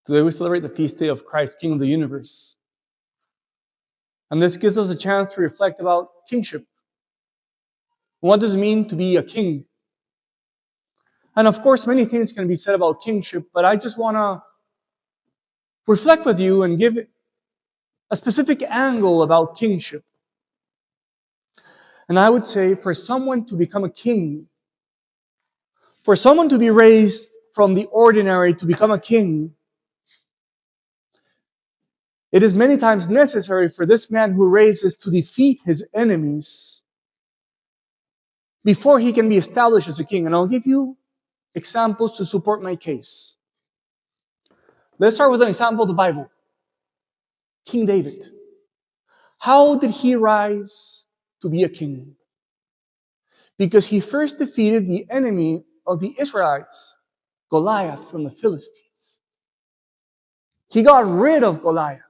Today we celebrate the feast day of Christ, King of the universe. And this gives us a chance to reflect about kingship. What does it mean to be a king? And of course, many things can be said about kingship, but I just want to reflect with you and give a specific angle about kingship. And I would say for someone to become a king, for someone to be raised from the ordinary to become a king, it is many times necessary for this man who raises to defeat his enemies before he can be established as a king. And I'll give you examples to support my case. Let's start with an example of the Bible. King David. How did he rise to be a king? Because he first defeated the enemy of the Israelites, Goliath from the Philistines. He got rid of Goliath.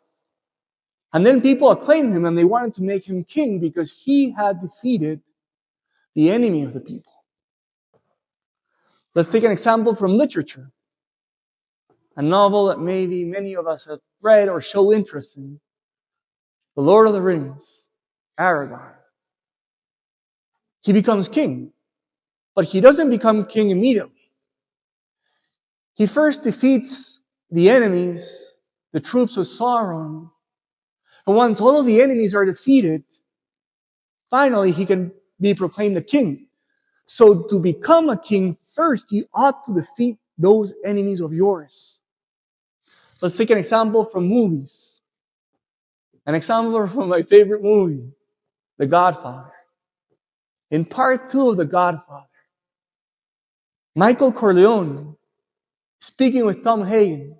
And then people acclaimed him and they wanted to make him king because he had defeated the enemy of the people. Let's take an example from literature. A novel that maybe many of us have read or show interest in. The Lord of the Rings, Aragorn. He becomes king, but he doesn't become king immediately. He first defeats the enemies, the troops of Sauron. And once all of the enemies are defeated, finally he can be proclaimed a king. So to become a king, first you ought to defeat those enemies of yours. Let's take an example from movies. An example from my favorite movie, The Godfather. In part 2 of The Godfather, Michael Corleone speaking with Tom Hagen.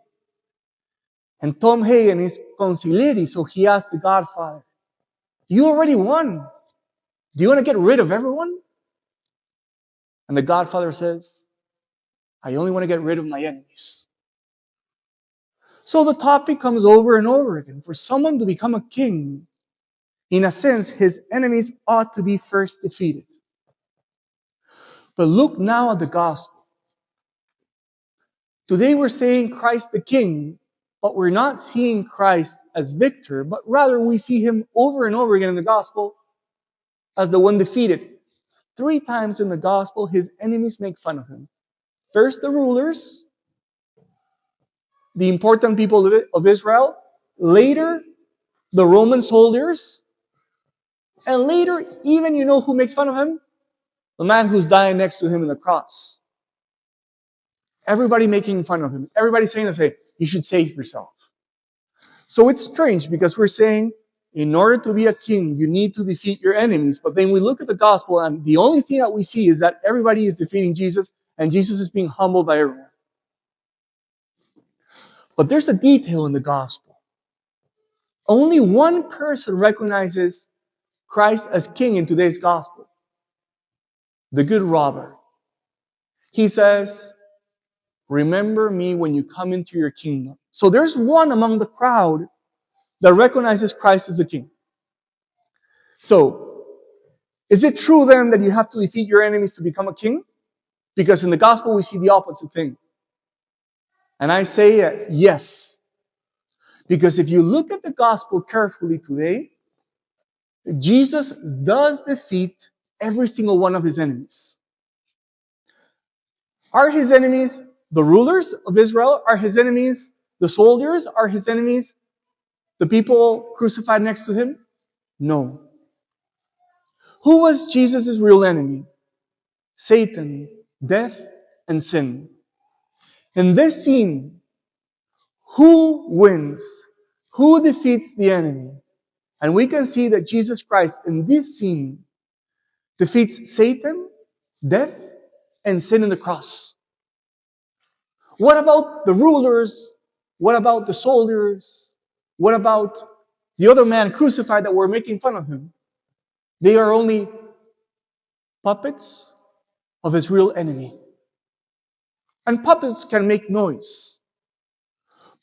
And Tom Hagen is conciliatory, so he asks the Godfather, you already won. Do you want to get rid of everyone? And the Godfather says, I only want to get rid of my enemies. So the topic comes over and over again. For someone to become a king, in a sense, his enemies ought to be first defeated. But look now at the gospel. Today we're saying Christ the King, but we're not seeing Christ as victor, but rather we see him over and over again in the gospel as the one defeated. 3 times in the gospel, his enemies make fun of him. First, the rulers, the important people of Israel. Later, the Roman soldiers. And later, even you know who makes fun of him? The man who's dying next to him in the cross. Everybody making fun of him. Everybody saying, you should save yourself. So it's strange because we're saying, in order to be a king, you need to defeat your enemies. But then we look at the gospel and the only thing that we see is that everybody is defeating Jesus and Jesus is being humbled by everyone. But there's a detail in the gospel. Only one person recognizes Christ as king in today's gospel. The good robber. He says, remember me when you come into your kingdom. So there's one among the crowd that recognizes Christ as the king. So, is it true then that you have to defeat your enemies to become a king? Because in the gospel we see the opposite thing. And I say yes. Because if you look at the gospel carefully today, Jesus does defeat every single one of his enemies. Are his enemies the rulers of Israel? Are his enemies the soldiers? Are his enemies the people crucified next to him? No. Who was Jesus' real enemy? Satan, death, and sin. In this scene, who wins? Who defeats the enemy? And we can see that Jesus Christ in this scene defeats Satan, death, and sin in the cross. What about the rulers? What about the soldiers? What about the other man crucified that were making fun of him? They are only puppets of his real enemy. And puppets can make noise.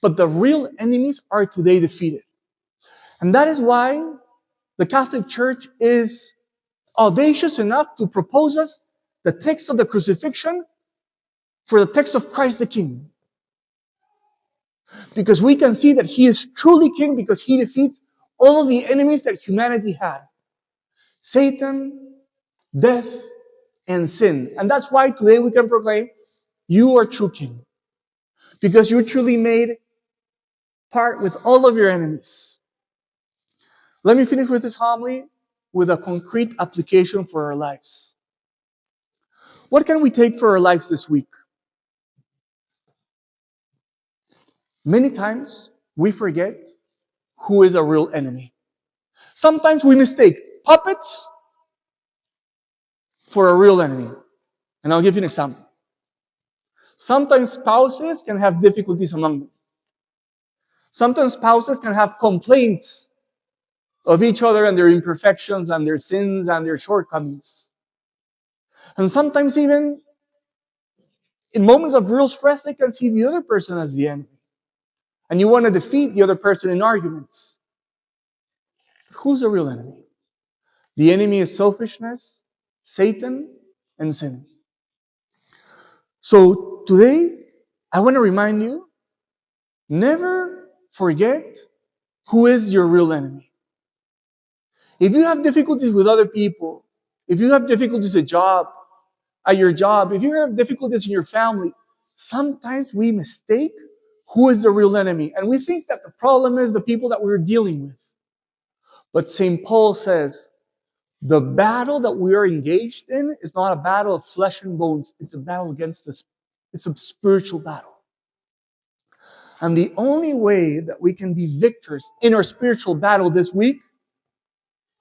But the real enemies are today defeated. And that is why the Catholic Church is audacious enough to propose us the text of the crucifixion for the text of Christ the King. Because we can see that He is truly King because He defeats all of the enemies that humanity had. Satan, death, and sin. And that's why today we can proclaim, you are true King. Because you truly made part with all of your enemies. Let me finish with this homily with a concrete application for our lives. What can we take for our lives this week? Many times we forget who is a real enemy. Sometimes we mistake puppets for a real enemy. And I'll give you an example. Sometimes spouses can have difficulties among them. Sometimes spouses can have complaints of each other and their imperfections and their sins and their shortcomings. And sometimes even in moments of real stress, they can see the other person as the enemy. And you want to defeat the other person in arguments. But who's the real enemy? The enemy is selfishness, Satan, and sin. So today, I want to remind you, never forget who is your real enemy. If you have difficulties with other people, if you have difficulties at your job, if you have difficulties in your family, sometimes we mistake who is the real enemy. And we think that the problem is the people that we're dealing with. But St. Paul says, the battle that we are engaged in is not a battle of flesh and bones. It's a battle against us. It's a spiritual battle. And the only way that we can be victors in our spiritual battle this week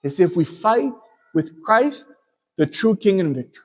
is if we fight with Christ, the true King and victor.